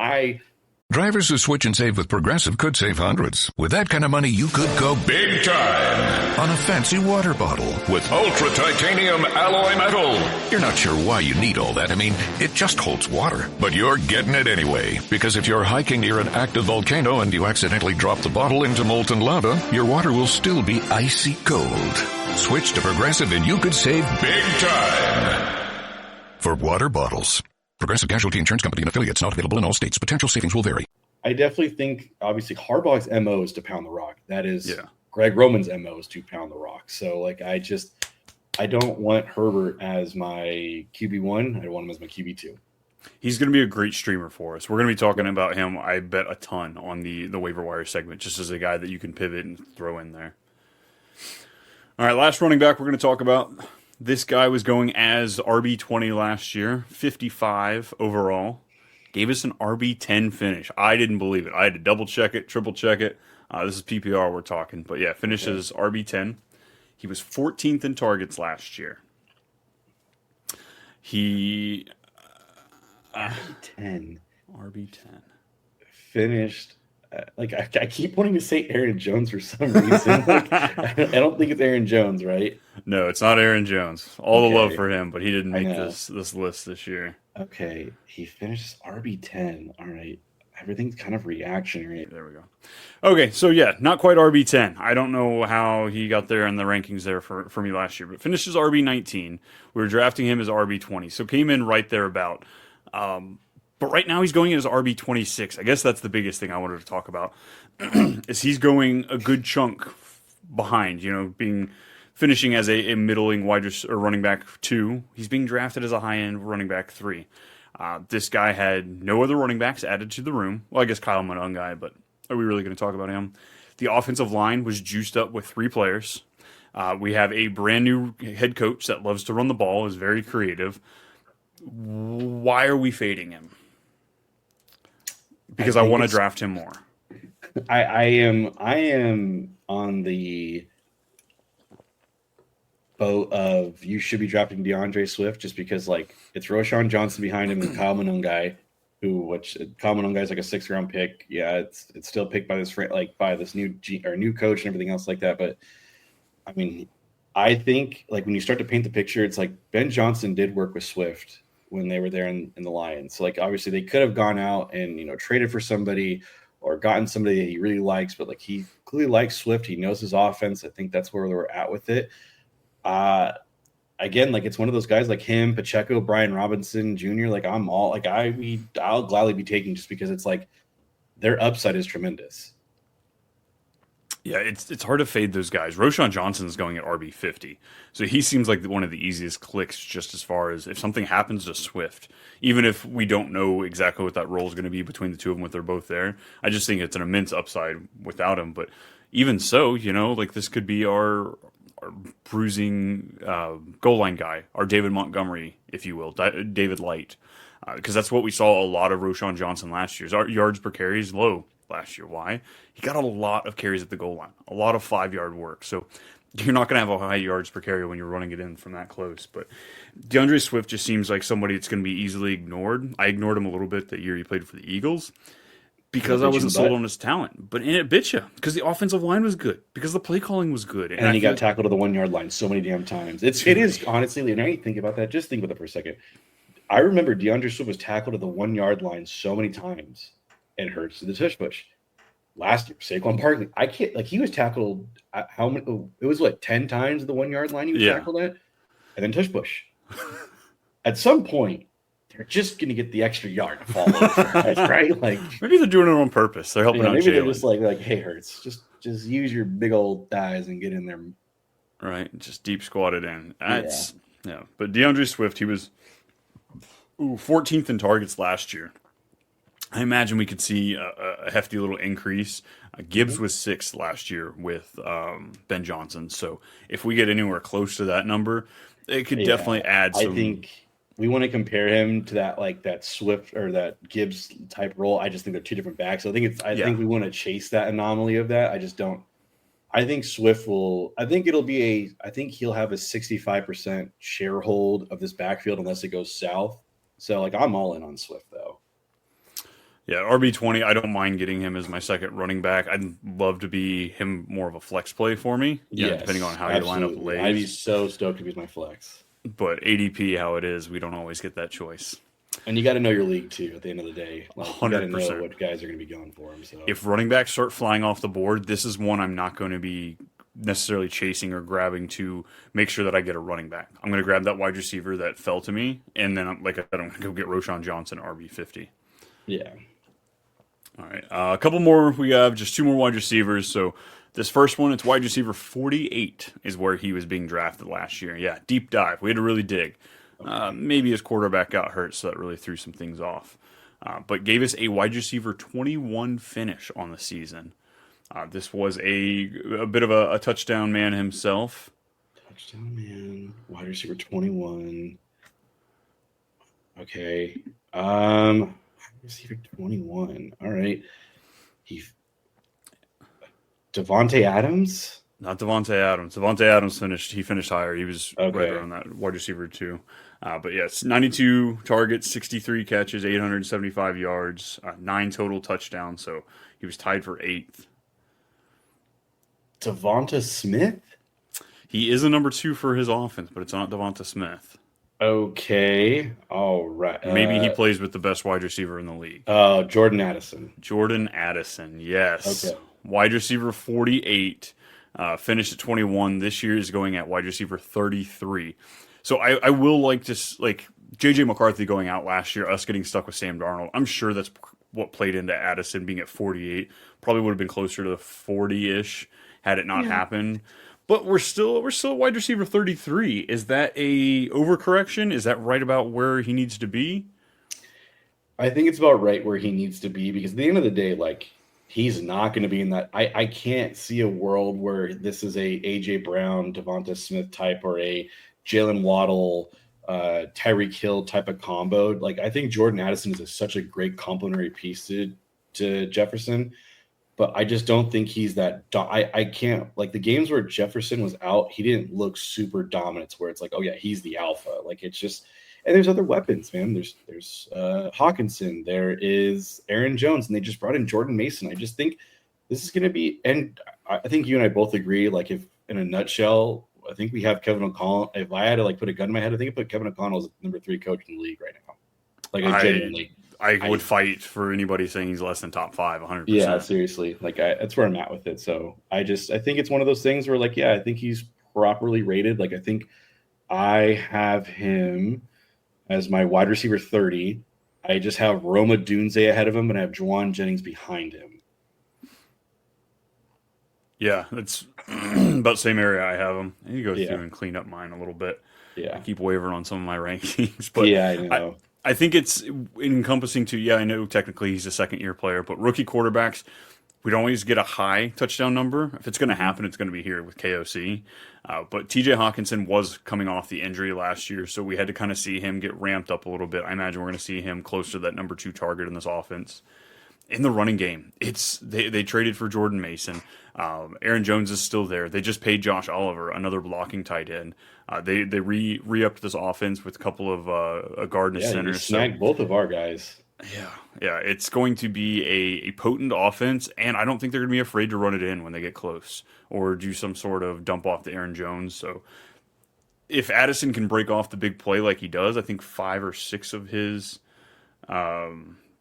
Drivers who switch and save with Progressive could save hundreds. With that kind of money, you could go big time on a fancy water bottle with ultra titanium alloy metal. You're not sure why you need all that. I mean, it just holds water. But you're getting it anyway, because if you're hiking near an active volcano and you accidentally drop the bottle into molten lava, your water will still be icy cold. Switch to Progressive and you could save big time. For water bottles. Progressive Casualty Insurance Company and affiliates, not available in all states. Potential savings will vary. I definitely think, obviously, Harbaugh's MO is to pound the rock. That is Greg Roman's MO is to pound the rock. So, like, I don't want Herbert as my QB1. I want him as my QB2. He's going to be a great streamer for us. We're going to be talking about him, I bet, a ton on the waiver wire segment, just as a guy that you can pivot and throw in there. All right, last running back we're going to talk about. This guy was going as RB20 last year, 55 overall. Gave us an RB10 finish. I didn't believe it. I had to double check it, triple check it. This is PPR we're talking. But yeah, finishes RB10. He was 14th in targets last year. He... RB10. Finished... I keep wanting to say Aaron Jones for some reason. I don't think it's Aaron Jones, right? No, it's not Aaron Jones. All the love for him, but he didn't make this list this year. Okay, he finishes RB10. All right, everything's kind of reactionary. There we go. Okay, so yeah, not quite RB10. I don't know how he got there in the rankings there for me last year, but finishes RB19. We were drafting him as RB20, so came in right there about. But right now he's going as RB26. I guess that's the biggest thing I wanted to talk about. Is he's going a good chunk behind, finishing as a middling wide or running back 2. He's being drafted as a high-end running back 3. This guy had no other running backs added to the room. Well, I guess Kyle Monungai, but are we really going to talk about him? The offensive line was juiced up with 3 players. We have a brand new head coach that loves to run the ball, is very creative. Why are we fading him? Because I want to draft him more. I am on the boat of you should be drafting DeAndre Swift just because it's Roschon Johnson behind him and Kyle Monungai, Kyle Monungai is like a 6th-round pick. Yeah, it's still picked by this new coach and everything else like that. But I mean, I think when you start to paint the picture, it's like Ben Johnson did work with Swift when they were there in the Lions. So obviously they could have gone out and, traded for somebody or gotten somebody that he really likes, but he clearly likes Swift. He knows his offense. I think that's where we're at with it. Again, it's one of those guys like him, Pacheco, Brian Robinson Jr. I'll gladly be taking just because it's their upside is tremendous. Yeah, it's hard to fade those guys. Roschon Johnson is going at RB50. So he seems like one of the easiest clicks just as far as if something happens to Swift, even if we don't know exactly what that role is going to be between the two of them if they're both there. I just think it's an immense upside without him. But even so, this could be our bruising goal line guy, our David Montgomery, if you will, David Light. Because that's what we saw a lot of Roschon Johnson last year. Our yards per carry is low last year. Why? He got a lot of carries at the goal line, a lot of 5-yard work. So you're not going to have a high yards per carry when you're running it in from that close. But DeAndre Swift just seems like somebody that's going to be easily ignored. I ignored him a little bit that year he played for the Eagles because I wasn't sold on his talent. But it bit you because the offensive line was good, because the play calling was good. And he got tackled to the 1-yard line so many damn times. It is honestly, and now you think about that, just think about that for a second. I remember DeAndre Swift was tackled to the 1-yard line so many times and hurts to the tush push. Last year, Saquon Barkley, I can't he was tackled how many? It was 10 times at the 1-yard line he was tackled at, and then tush push. At some point, they're just going to get the extra yard to fall over, right? Maybe they're doing it on purpose. They're helping out. Maybe they're just hey, Hurts, just use your big old thighs and get in there. Right, just deep squat it in. That's But DeAndre Swift, he was 14th in targets last year. I imagine we could see a hefty little increase. Gibbs was 6th last year with Ben Johnson. So if we get anywhere close to that number, it could definitely add some. we want to compare him to that Swift or that Gibbs type role. I just think they're two different backs. So I think we want to chase that anomaly of that. I just don't. I think Swift will. I think he'll have a 65% share hold of this backfield unless it goes south. So I'm all in on Swift though. Yeah, RB20, I don't mind getting him as my second running back. I'd love to be him more of a flex play for me. Yeah, depending on how you line up the lays. I'd be so stoked if he's my flex. But ADP, how it is, we don't always get that choice. And you got to know your league too. At the end of the day, 100%. You got to know what guys are going to be going for him. So if running backs start flying off the board, this is one I'm not going to be necessarily chasing or grabbing to make sure that I get a running back. I'm going to grab that wide receiver that fell to me, and then like I said, I'm going to go get Roschon Johnson RB50. Yeah. All right, a couple more. We have just two more wide receivers. So this first one, it's wide receiver 48 is where he was being drafted last year. Yeah, deep dive. We had to really dig. Maybe his quarterback got hurt, so that really threw some things off. But gave us a wide receiver 21 finish on the season. This was a bit of a touchdown man himself. Touchdown man, wide receiver 21. Okay. Receiver 21. All right. Devontae Adams? Not Devontae Adams. Devontae Adams finished higher. He was right Okay. around that wide receiver too. But yes, 92 targets, 63 catches, 875 yards, 9 total touchdowns. So he was tied for 8th. Devonta Smith? He is a number 2 for his offense, but it's not Devonta Smith. Okay. All right. Maybe he plays with the best wide receiver in the league. Jordan Addison. Jordan Addison, yes. Okay. Wide receiver 48, finished at 21. This year is going at wide receiver 33. So I will like this, like J.J. McCarthy going out last year, us getting stuck with Sam Darnold. I'm sure that's what played into Addison being at 48. Probably would have been closer to the 40-ish had it not happened. But we're still wide receiver 33. Is that a overcorrection? Is that right about where he needs to be? I think it's about right where he needs to be because at the end of the day, he's not going to be in that. I can't see a world where this is a A.J. Brown, Devonta Smith type or a Jalen Waddle, Tyreek Hill type of combo. I think Jordan Addison is such a great complementary piece to Jefferson. But I just don't think he's that. I can't the games where Jefferson was out, he didn't look super dominant. Where it's oh yeah, he's the alpha. It's just, and there's other weapons, man. There's Hawkinson, there is Aaron Jones, and they just brought in Jordan Mason. I just think this is going to be, and I think you and I both agree. If in a nutshell, I think we have Kevin O'Connell. If I had to put a gun in my head, I think I put Kevin O'Connell as number 3 coach in the league right now. Genuinely. I would fight for anybody saying he's less than top 5, 100%. Yeah, seriously. That's where I'm at with it. So I think it's one of those things where I think he's properly rated. I think I have him as my wide receiver 30. I just have Roma Dunze ahead of him, and I have Juwan Jennings behind him. Yeah, that's about the same area I have him. I need to go through and clean up mine a little bit. Yeah. I keep wavering on some of my rankings. But yeah, I know. I think it's encompassing to, I know technically he's a second-year player, but rookie quarterbacks, we don't always get a high touchdown number. If it's going to happen, it's going to be here with KOC. But TJ Hawkinson was coming off the injury last year, so we had to kind of see him get ramped up a little bit. I imagine we're going to see him close to that number 2 target in this offense. In the running game, they traded for Jordan Mason. Aaron Jones is still there. They just paid Josh Oliver, another blocking tight end. They re-upped this offense with a couple of a guard and a center. You snagged both of our guys. Yeah. It's going to be a potent offense, and I don't think they're going to be afraid to run it in when they get close or do some sort of dump off to Aaron Jones. So if Addison can break off the big play like he does, I think 5 or 6 of his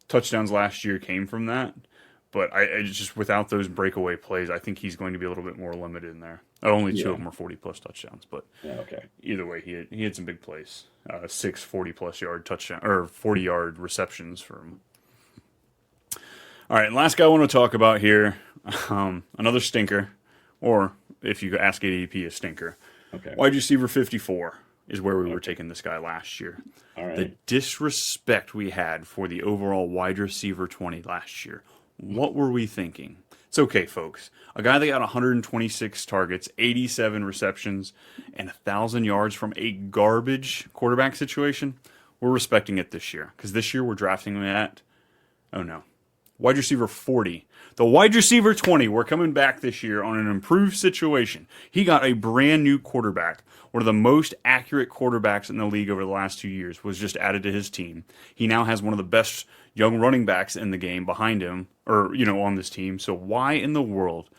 touchdowns last year came from that. But I just, without those breakaway plays, I think he's going to be a little bit more limited in there. Only 2 of them are 40-plus touchdowns, but either way, he had some big plays. 6 40-plus yard touchdown or 40-yard receptions for him. All right, last guy I want to talk about here, another stinker, or if you ask ADP, a stinker. Okay. Wide receiver 54 is where we were taking this guy last year. All right. The disrespect we had for the overall wide receiver 20 last year. What were we thinking? It's okay, folks. A guy that got 126 targets, 87 receptions, and 1,000 yards from a garbage quarterback situation. we're respecting it this year. Because this year we're drafting him at, oh no, wide receiver 40. The wide receiver 20, we're coming back this year on an improved situation. He got a brand new quarterback. One of the most accurate quarterbacks in the league over the last 2 years was just added to his team. He now has one of the best young running backs in the game behind him, or, on this team. So why in the world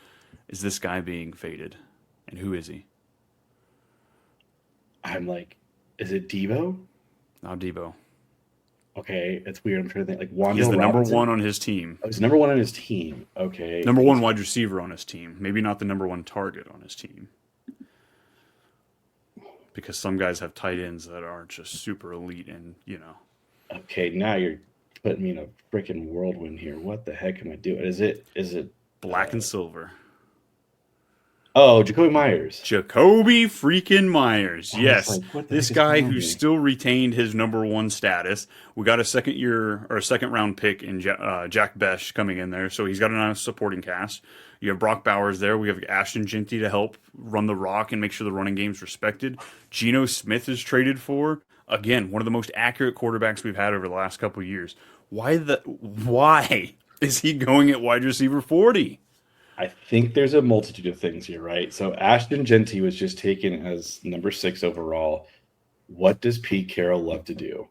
is this guy being faded? And who is he? I'm like, is it Debo? Not Debo. Okay, it's weird. I'm trying to think. Like Wandale He's the number Robinson? one on his team. Oh, he's number one on his team. Okay. Number one wide receiver on his team. Maybe not the number one target on his team. Because some guys have tight ends that aren't just super elite and, Okay, now you're putting me in a freaking whirlwind here. What the heck am I doing? Is it black and silver? Oh, Jacoby Myers. Jacoby freaking Myers. Yes. Like, this guy who still retained his number one status. We got a second round pick in Jack Besh coming in there. So he's got a nice supporting cast. You have Brock Bowers there. We have Ashton Jeanty to help run the rock and make sure the running game's respected. Geno Smith is traded for. Again, one of the most accurate quarterbacks we've had over the last couple of years. Why is he going at wide receiver 40? I think there's a multitude of things here, right? So Ashton Jeanty was just taken as number 6 overall. What does Pete Carroll love to do?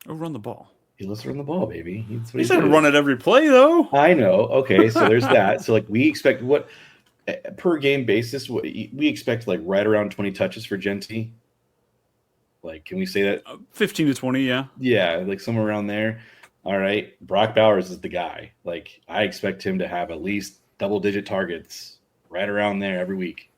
Oh, run the ball. He loves to run the ball, baby. He's got to run it every play, though. I know. Okay, so there's that. So, we expect what per game basis? We expect right around 20 touches for Jeanty. Can we say that? 15 to 20, yeah. Yeah, somewhere around there. All right. Brock Bowers is the guy. I expect him to have at least double-digit targets right around there every week.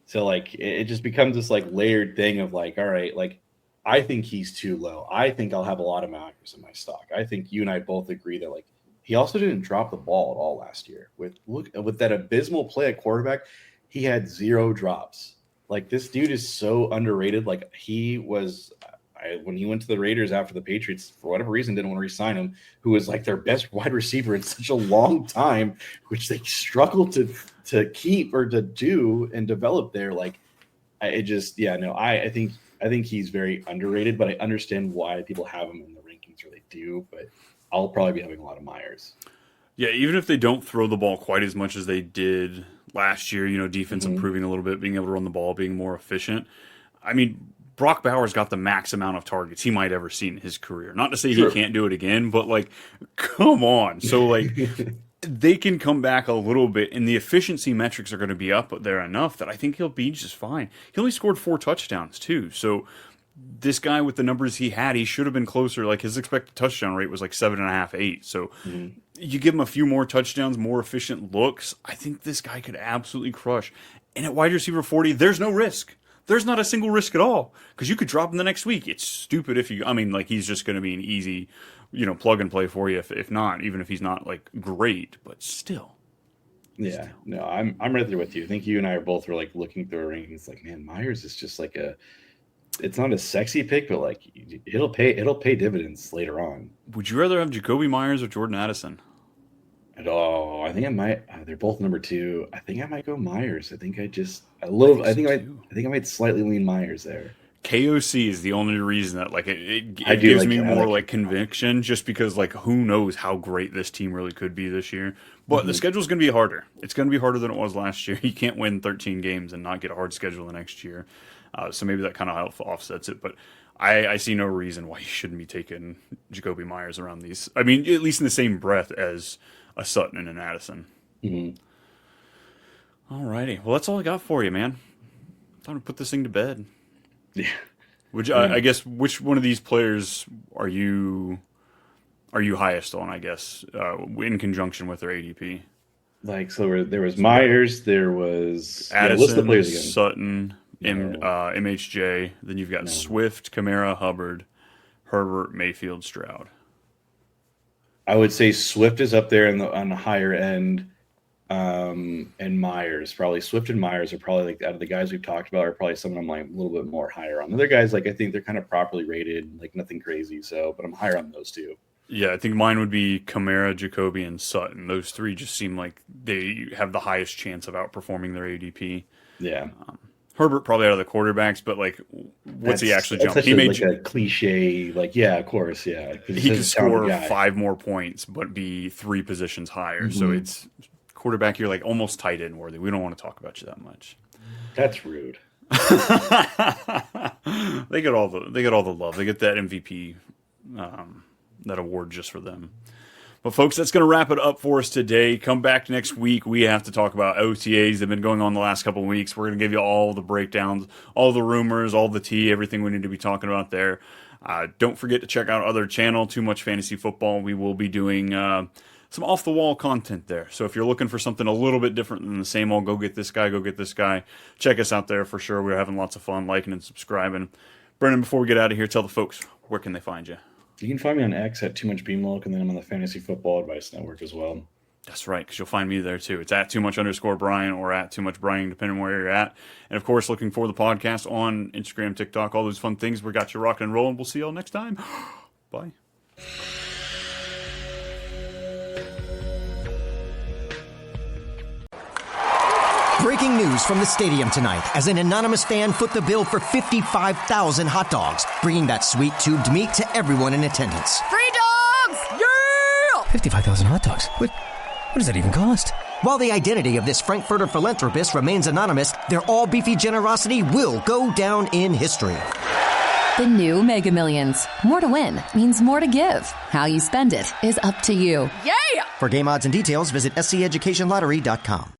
So, it just becomes this, layered thing of, all right, I think he's too low. I think I'll have a lot of Myers in my stock. I think you and I both agree that, he also didn't drop the ball at all last year. With that abysmal play at quarterback, he had 0 drops. This dude is so underrated. He was when he went to the Raiders after the Patriots, for whatever reason, didn't want to re-sign him, who was their best wide receiver in such a long time, which they struggled to keep or to do and develop there. I think he's very underrated, but I understand why people have him in the rankings where they do. But I'll probably be having a lot of Myers. Yeah, even if they don't throw the ball quite as much as they did last year, defense improving a little bit, being able to run the ball, being more efficient. I mean, Brock Bowers got the max amount of targets he might ever see in his career. Not to say he can't do it again, but come on. So they can come back a little bit, and the efficiency metrics are going to be up there enough that I think he'll be just fine. He only scored 4 touchdowns too. So this guy with the numbers he had, he should have been closer. His expected touchdown rate was 7.5, 8. So you give him a few more touchdowns, more efficient looks. I think this guy could absolutely crush. And at wide receiver 40, there's no risk. There's not a single risk at all because you could drop him the next week. It's stupid he's just going to be an easy, plug and play for you. If not, even if he's not great, but still. Yeah, still. No, I'm right there with you. I think you and I are both looking through our rankings. Man, Myers is just it's not a sexy pick, but it'll pay dividends later on. Would you rather have Jacoby Myers or Jordan Addison? Oh, I think I might. They're both number 2. I think I might go Myers. I think I might slightly lean Myers there. KOC is the only reason that it gives me more conviction, just because who knows how great this team really could be this year. But the schedule's going to be harder. It's going to be harder than it was last year. You can't win 13 games and not get a hard schedule the next year. So maybe that kind of offsets it. But I see no reason why you shouldn't be taking Jacoby Myers around these. I mean, at least in the same breath as a Sutton and an Addison. All righty. Well, that's all I got for you, man. Time to put this thing to bed. Yeah. I guess which one of these players are you highest on? I guess in conjunction with their ADP. So there was Myers, there was Addison, list the players again. Sutton, MHJ. Then you've got Swift, Kamara, Hubbard, Herbert, Mayfield, Stroud. I would say Swift is up there on the higher end, and Myers probably. Swift and Myers are probably out of the guys we've talked about are probably some I'm a little bit more higher on. The other guys I think they're kind of properly rated, nothing crazy. So, but I'm higher on those 2. Yeah, I think mine would be Kamara, Jacoby, and Sutton. Those 3 just seem like they have the highest chance of outperforming their ADP. Yeah. Herbert probably out of the quarterbacks, but what's he actually jump? That's like a cliche, like, yeah, of course, yeah. He could score 5 more points, but be 3 positions higher. So it's quarterback, you're like almost tight end worthy. We don't want to talk about you that much. That's rude. They get all the love. They get that MVP, that award just for them. But folks, that's going to wrap it up for us today. Come back next week. We have to talk about OTAs. They've been going on the last couple of weeks. We're going to give you all the breakdowns, all the rumors, all the tea, everything we need to be talking about there. Don't forget to check out our other channel, Too Much Fantasy Football. We will be doing some off-the-wall content there. So if you're looking for something a little bit different than the same old, go get this guy, check us out there for sure. We're having lots of fun liking and subscribing. Brendan, before we get out of here, tell the folks, where can they find you? You can find me on X at Too Much BMilk, and then I'm on the Fantasy Football Advice Network as well. That's right, because you'll find me there too. It's at @too_much_Brian or at Too Much Brian, depending on where you're at. And of course, looking for the podcast on Instagram, TikTok, all those fun things. We got you rocking and rolling. We'll see y'all next time. Bye. Breaking news from the stadium tonight as an anonymous fan foot the bill for 55,000 hot dogs, bringing that sweet tubed meat to everyone in attendance. Free dogs! Yeah! 55,000 hot dogs? What does that even cost? While the identity of this Frankfurter philanthropist remains anonymous, their all-beefy generosity will go down in history. The new Mega Millions. More to win means more to give. How you spend it is up to you. Yeah! For game odds and details, visit SCEducationLottery.com.